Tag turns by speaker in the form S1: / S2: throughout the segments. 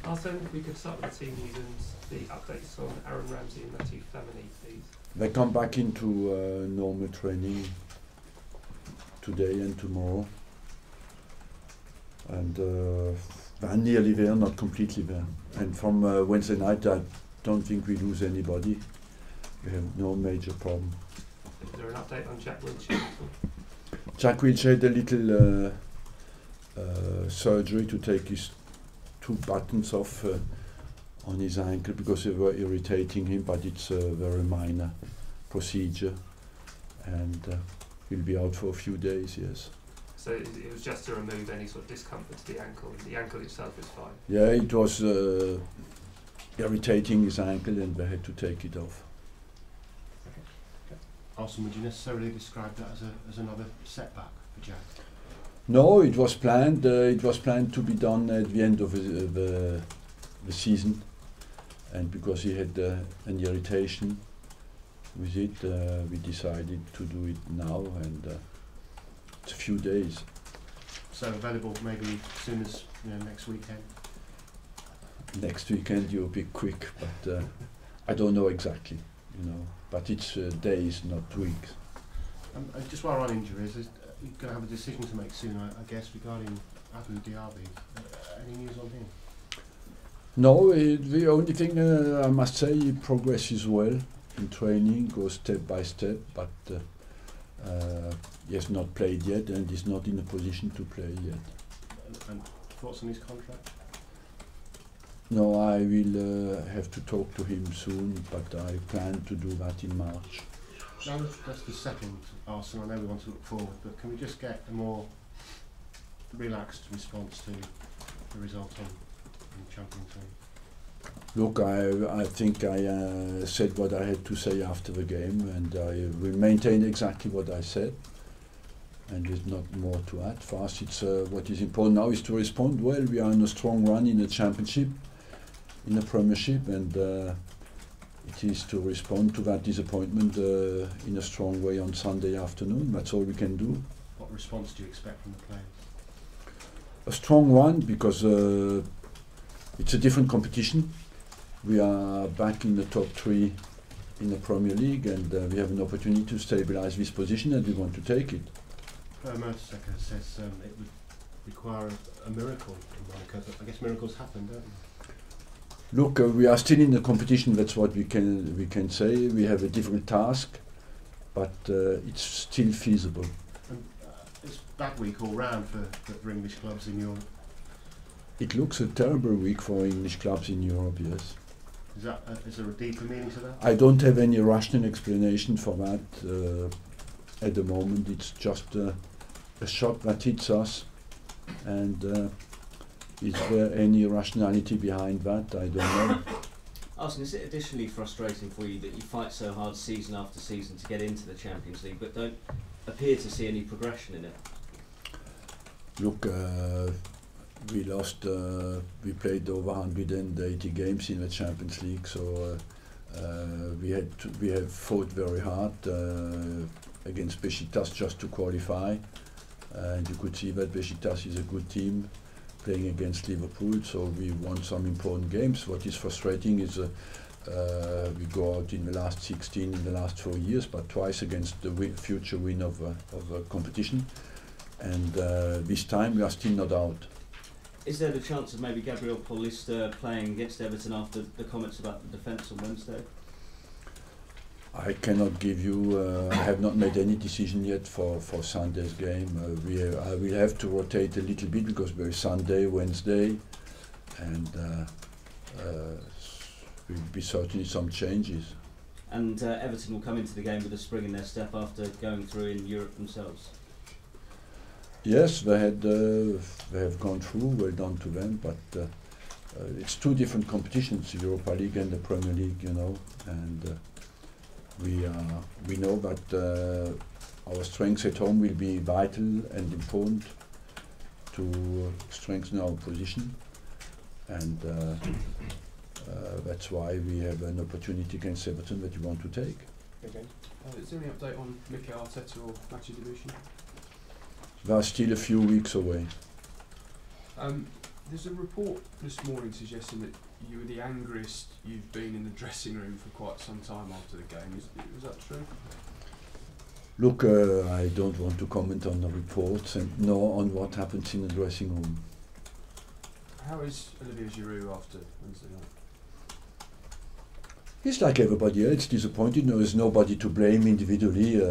S1: Arsene, if we could start with the team news and the updates on Aaron Ramsey and Matthew Flamini, please.
S2: They come back into normal training today and tomorrow, and they're nearly there, not completely there. And from Wednesday night, I don't think we lose anybody. We have no major problem.
S1: Is there an update on Jack Wilshere?
S2: Jack Wilshere had a little surgery to take his 2 buttons off on his ankle because they were irritating him, but it's a very minor procedure, and he'll be out for a few days, yes.
S1: So it was just to remove any sort of discomfort to the ankle, and the ankle itself is fine?
S2: Yeah, it was irritating his ankle and they had to take it off.
S3: Arsene, would you necessarily describe that as another setback for Jack?
S2: No, it was planned. It was planned to be done at the end of the season, and because he had an irritation with it, we decided to do it now, and it's a few days.
S3: So available maybe as soon as next weekend?
S2: Next weekend you'll be quick, but I don't know exactly, but it's days, not weeks.
S3: Just while we're on injuries, you're going to have a decision to make soon, I guess, regarding Abu Diaby. Any news on him? No,
S2: the only thing I must say, he progresses well in training, goes step by step, but he has not played yet and is not in a position to play yet.
S3: And thoughts on his contract?
S2: No, I will have to talk to him soon, but I plan to do that in March.
S3: Now that's the second Arsene. I know we want to look forward, but can we just get a more relaxed response to the result in the Champions League?
S2: Look, I think I said what I had to say after the game, and I will maintain exactly what I said, and there's not more to add. For us, it's what is important now is to respond well. We are in a strong run in the Championship, in the Premiership, and it is to respond to that disappointment in a strong way on Sunday afternoon. That's all we can do.
S3: What response do you expect from the players?
S2: A strong one, because it's a different competition. We are back in the top 3 in the Premier League, and we have an opportunity to stabilise this position, and we want to take it.
S3: Mertesacker says it would require a miracle in Monaco, but I guess miracles happen, don't they?
S2: Look, we are still in the competition. That's what we can say. We have a difficult task, but it's still feasible.
S3: And it's a bad week all round for English clubs in Europe.
S2: It looks a terrible week for English clubs in Europe. Yes.
S3: Is there a deeper meaning to that? I
S2: don't have any rational explanation for that at the moment. It's just a shock that hits us, and. Is there any rationality behind that? I don't know.
S4: Arsene, is it additionally frustrating for you that you fight so hard season after season to get into the Champions League, but don't appear to see any progression in it?
S2: Look, we lost. We played over 180 games in the Champions League, so we have fought very hard against Beşiktaş just to qualify, and you could see that Beşiktaş is a good team, playing against Liverpool, so we won some important games. What is frustrating is we go out in the last 16 in the last 4 years, but twice against the future win of a competition, and this time we are still not out.
S4: Is there the chance of maybe Gabriel Paulista playing against Everton after the comments about the defence on Wednesday?
S2: I cannot give you, I have not made any decision yet for Sunday's game. I will have to rotate a little bit because there is Sunday, Wednesday, and will be certainly some changes.
S4: And Everton will come into the game with a spring in their step after going through in Europe themselves?
S2: Yes, they have gone through, well done to them, but it's 2 different competitions, the Europa League and the Premier League, and we know that our strengths at home will be vital and important to strengthen our position, and that's why we have an opportunity against Everton that we want to take.
S5: Okay. Is there any update on Mikel Arteta or Mathieu Debuchy?
S2: They are still a few weeks away.
S5: There's a report this morning suggesting that you were the angriest you've been in the dressing room for quite some time after the game. Is that true?
S2: Look, I don't want to comment on the reports and nor on what happens in the dressing room.
S5: How is Olivier Giroud after Wednesday night?
S2: He's like everybody else, disappointed. There is nobody to blame individually.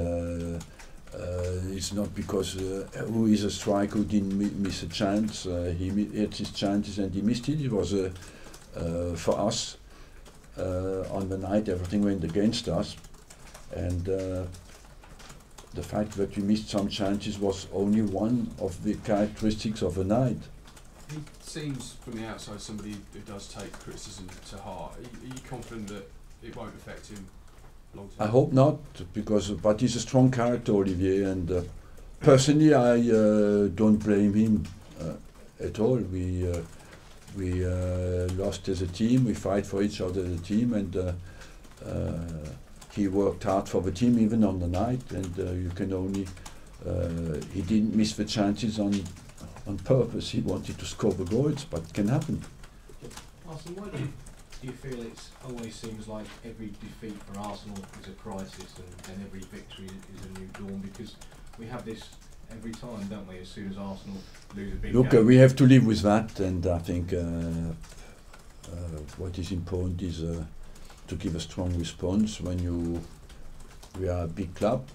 S2: It's not because who is a striker who didn't miss a chance. He had his chances and he missed it. It was for us on the night everything went against us, and the fact that we missed some chances was only one of the characteristics of the night.
S5: He seems from the outside somebody who does take criticism to heart. Are you confident that it won't affect him long term?
S2: I hope not, but he's a strong character, Olivier, and personally I don't blame him at all. We lost as a team. We fight for each other as a team, and he worked hard for the team even on the night. And you can only he didn't miss the chances on purpose. He wanted to score the goals, but it can happen.
S6: Arsene, why do you feel it always seems like every defeat for Arsenal is a crisis and every victory is a new dawn? Because we have this every time, don't we? As soon as Arsenal lose a big
S2: Look,
S6: game.
S2: we have to live with that, and I think what is important is to give a strong response when we are a big club.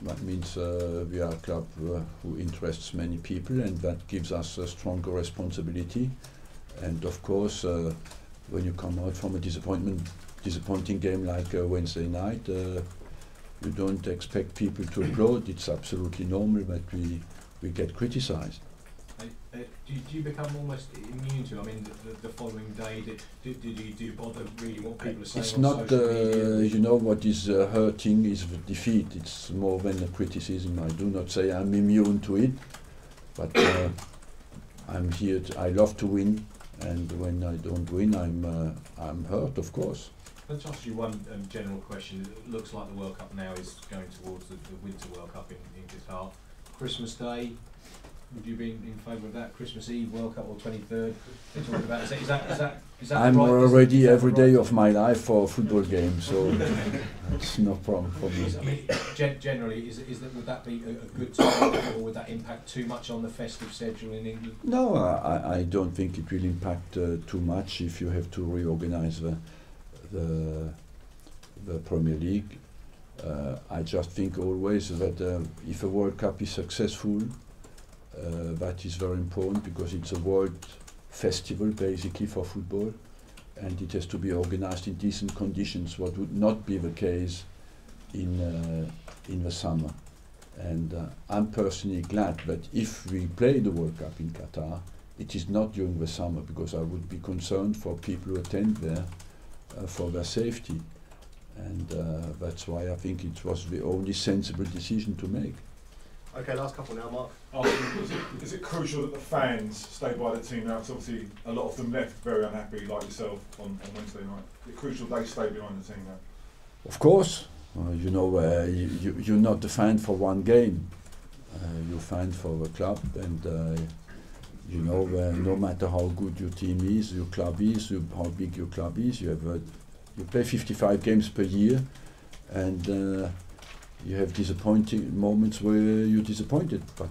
S2: That means we are a club who interests many people, and that gives us a stronger responsibility. And of course, when you come out from a disappointing game like Wednesday night, you don't expect people to applaud. It's absolutely normal that we get criticised.
S6: Do you become almost immune to? I mean, the following day, do you bother reading what people are saying?
S2: It's
S6: on
S2: not,
S6: social media?
S2: you know, what is hurting is the defeat. It's more than the criticism. I do not say I'm immune to it, but I'm here. I love to win, and when I don't win, I'm hurt, of course.
S6: Let's ask you one general question. It looks like the World Cup now is going towards the Winter World Cup in Qatar. Christmas Day, would you be in favour of that? Christmas Eve World Cup or 23rd? They're talking about. Is that
S2: I'm
S6: right?
S2: already every
S6: right?
S2: day of my life for a football game, so it's no problem for me.
S6: I mean, generally, would that be a good time, or would that impact too much on the festive schedule in England?
S2: No, I don't think it will impact too much if you have to reorganize the Premier League. I just think always that if a World Cup is successful, that is very important because it's a world festival basically for football, and it has to be organized in decent conditions, what would not be the case in the summer. And I'm personally glad that if we play the World Cup in Qatar, it is not during the summer, because I would be concerned for people who attend there for their safety. And that's why I think it was the only sensible decision to make.
S3: Okay, last couple now, Mark.
S7: Is it crucial that the fans stay by the team now? Because obviously a lot of them left very unhappy, like yourself, on Wednesday night. Is it crucial they stay behind the team now?
S2: Of course. You know, you're not a fan for one game. You're a fan for the club, and you know, no matter how good your team is, your club is, how big your club is, you play 55 games per year, and you have disappointing moments where you're disappointed. But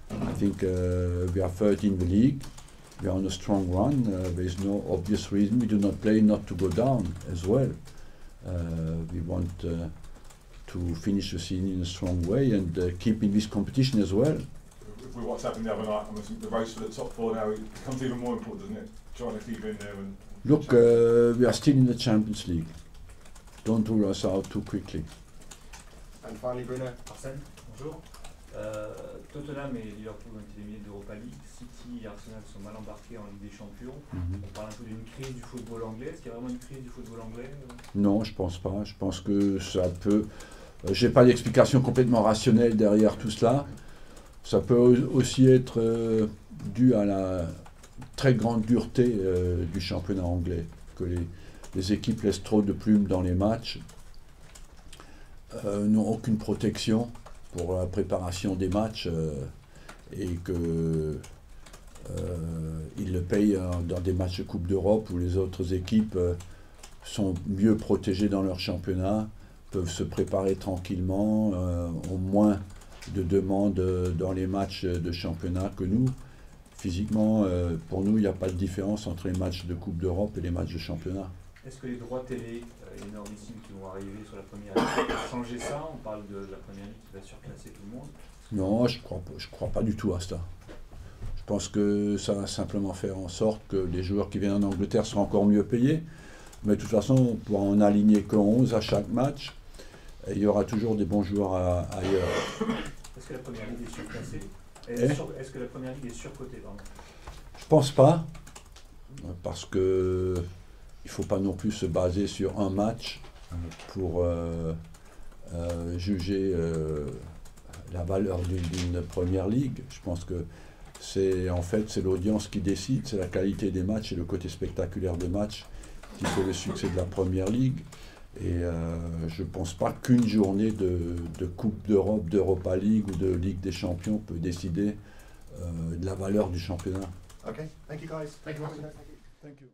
S2: I think we are third in the league. We are on a strong run. There is no obvious reason we do not play not to go down as well. We want to finish the season in a strong way and keep in this competition as well.
S7: With what's happened the other night, I think the race for the top four now becomes even more important, doesn't it? Trying to keep in there. And
S2: look, we are still in the Champions League. Don't rule us out too quickly.
S3: And finally, Bruno.
S8: Arsène, bonjour. Tottenham et Liverpool ont été éliminés d'Europa League. City et Arsenal sont mal embarqués en Ligue des Champions. On parle un peu d'une crise du football anglais. Est-ce qu'il y a vraiment une crise du football anglais?
S2: Non, je pense pas. Je pense que ça peut. J'ai pas d'explication complètement rationnelle derrière tout cela. Ça peut aussi être dû à la très grande dureté du championnat anglais, que les équipes laissent trop de plumes dans les matchs, n'ont aucune protection pour la préparation des matchs et qu'ils ils le payent dans des matchs de Coupe d'Europe où les autres équipes sont mieux protégées dans leur championnat, peuvent se préparer tranquillement, ont moins de demandes dans les matchs de championnat que nous. Physiquement, pour nous, il n'y a pas de différence entre les matchs de Coupe d'Europe et les matchs de championnat.
S8: Est-ce que les droits télé énormissimes qui vont arriver sur la première ligue vont changer ça? On parle de la première ligue qui va surclasser tout le monde.
S2: Non, je crois pas du tout à ça. Je pense que ça va simplement faire en sorte que les joueurs qui viennent en Angleterre seront encore mieux payés. Mais de toute façon, on pourra en aligner que 11 à chaque match. Et il y aura toujours des bons joueurs ailleurs.
S8: Est-ce que la première ligue est surclassée? Est-ce que la première ligue est surcotée, pardon?
S2: Je pense pas, parce que il faut pas non plus se baser sur un match pour juger la valeur d'une première ligue. Je pense que c'est l'audience qui décide, c'est la qualité des matchs et le côté spectaculaire des matchs qui fait le succès de la première ligue. Et je ne pense pas qu'une journée de Coupe d'Europe, d'Europa League ou de Ligue des Champions peut décider de la valeur du championnat.
S3: Okay, thank you guys. Thank you.
S2: Thank you.